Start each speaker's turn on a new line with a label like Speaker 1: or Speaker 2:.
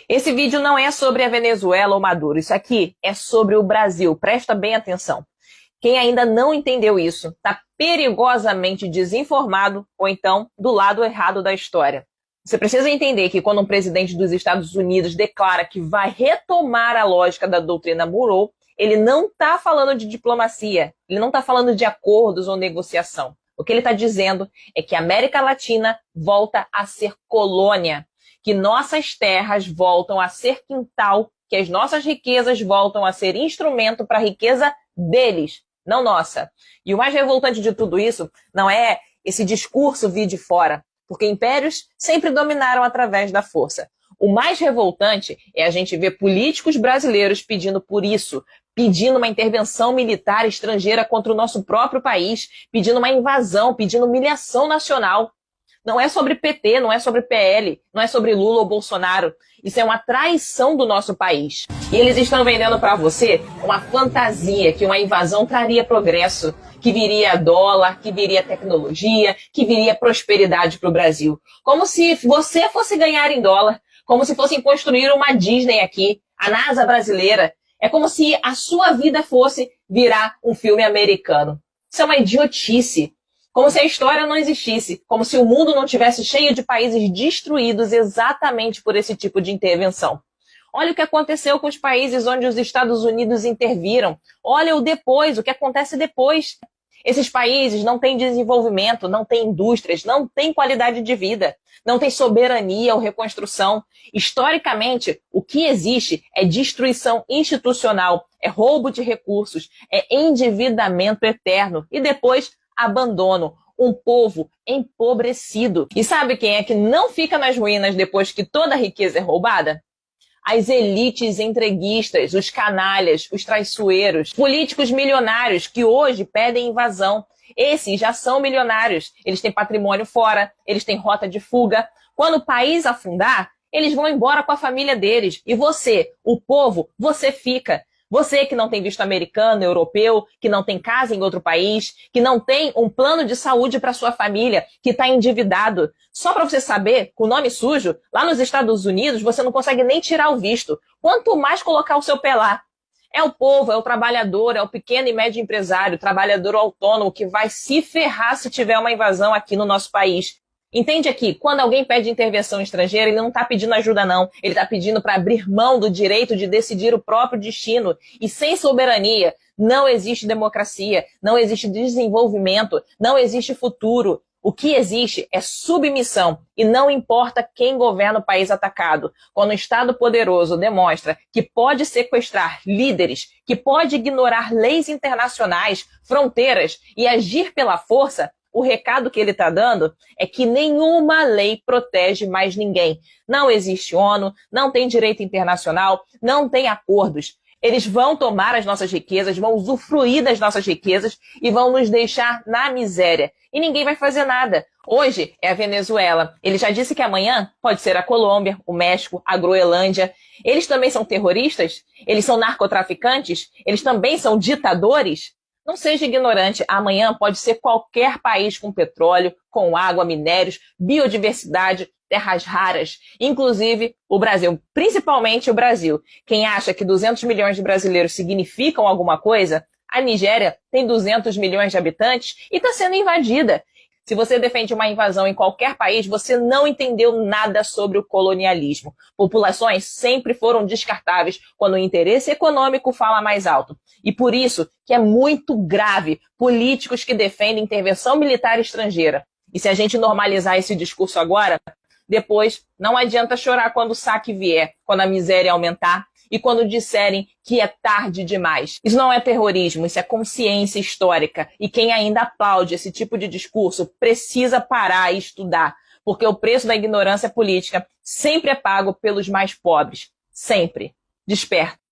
Speaker 1: Esse vídeo não é sobre a Venezuela ou Maduro, isso aqui é sobre o Brasil, presta bem atenção. Quem ainda não entendeu isso está perigosamente desinformado ou então do lado errado da história. Você precisa entender que quando um presidente dos Estados Unidos declara que vai retomar a lógica da doutrina Monroe, ele não está falando de diplomacia, ele não está falando de acordos ou negociação. O que ele está dizendo é que a América Latina volta a ser colônia, que nossas terras voltam a ser quintal, que as nossas riquezas voltam a ser instrumento para a riqueza deles, não nossa. E o mais revoltante de tudo isso não é esse discurso vir de fora, porque impérios sempre dominaram através da força. O mais revoltante é a gente ver políticos brasileiros pedindo por isso, pedindo uma intervenção militar estrangeira contra o nosso próprio país, pedindo uma invasão, pedindo humilhação nacional. Não é sobre PT, não é sobre PL, não é sobre Lula ou Bolsonaro. Isso é uma traição do nosso país. E eles estão vendendo para você uma fantasia que uma invasão traria progresso, que viria dólar, que viria tecnologia, que viria prosperidade para o Brasil. Como se você fosse ganhar em dólar, como se fossem construir uma Disney aqui, a NASA brasileira. É como se a sua vida fosse virar um filme americano. Isso é uma idiotice. Como se a história não existisse, como se o mundo não tivesse cheio de países destruídos exatamente por esse tipo de intervenção. Olha o que aconteceu com os países onde os Estados Unidos interviram. Olha o depois, o que acontece depois. Esses países não têm desenvolvimento, não têm indústrias, não têm qualidade de vida, não têm soberania ou reconstrução. Historicamente, o que existe é destruição institucional, é roubo de recursos, é endividamento eterno e depois abandono, um povo empobrecido. E sabe quem é que não fica nas ruínas depois que toda a riqueza é roubada? As elites entreguistas, os canalhas, os traiçoeiros, políticos milionários que hoje pedem invasão. Esses já são milionários, eles têm patrimônio fora, eles têm rota de fuga. Quando o país afundar, eles vão embora com a família deles. E você, o povo, você fica. Você que não tem visto americano, europeu, que não tem casa em outro país, que não tem um plano de saúde para sua família, que está endividado. Só para você saber, com o nome sujo, lá nos Estados Unidos você não consegue nem tirar o visto. Quanto mais colocar o seu pé lá. É o povo, é o trabalhador, é o pequeno e médio empresário, o trabalhador autônomo que vai se ferrar se tiver uma invasão aqui no nosso país. Entende aqui, quando alguém pede intervenção estrangeira, ele não está pedindo ajuda não, ele está pedindo para abrir mão do direito de decidir o próprio destino. E sem soberania não existe democracia, não existe desenvolvimento, não existe futuro. O que existe é submissão e não importa quem governa o país atacado. Quando um Estado poderoso demonstra que pode sequestrar líderes, que pode ignorar leis internacionais, fronteiras e agir pela força, o recado que ele está dando é que nenhuma lei protege mais ninguém. Não existe ONU, não tem direito internacional, não tem acordos. Eles vão tomar as nossas riquezas, vão usufruir das nossas riquezas e vão nos deixar na miséria. E ninguém vai fazer nada. Hoje é a Venezuela. Ele já disse que amanhã pode ser a Colômbia, o México, a Groenlândia. Eles também são terroristas? Eles são narcotraficantes? Eles também são ditadores? Não seja ignorante, amanhã pode ser qualquer país com petróleo, com água, minérios, biodiversidade, terras raras, inclusive o Brasil, principalmente o Brasil. Quem acha que 200 milhões de brasileiros significam alguma coisa, a Nigéria tem 200 milhões de habitantes e está sendo invadida. Se você defende uma invasão em qualquer país, você não entendeu nada sobre o colonialismo. Populações sempre foram descartáveis quando o interesse econômico fala mais alto. E por isso que é muito grave políticos que defendem intervenção militar estrangeira. E se a gente normalizar esse discurso agora, depois não adianta chorar quando o saque vier, quando a miséria aumentar e quando disserem que é tarde demais. Isso não é terrorismo, isso é consciência histórica. E quem ainda aplaude esse tipo de discurso precisa parar e estudar, porque o preço da ignorância política sempre é pago pelos mais pobres. Sempre. Desperta.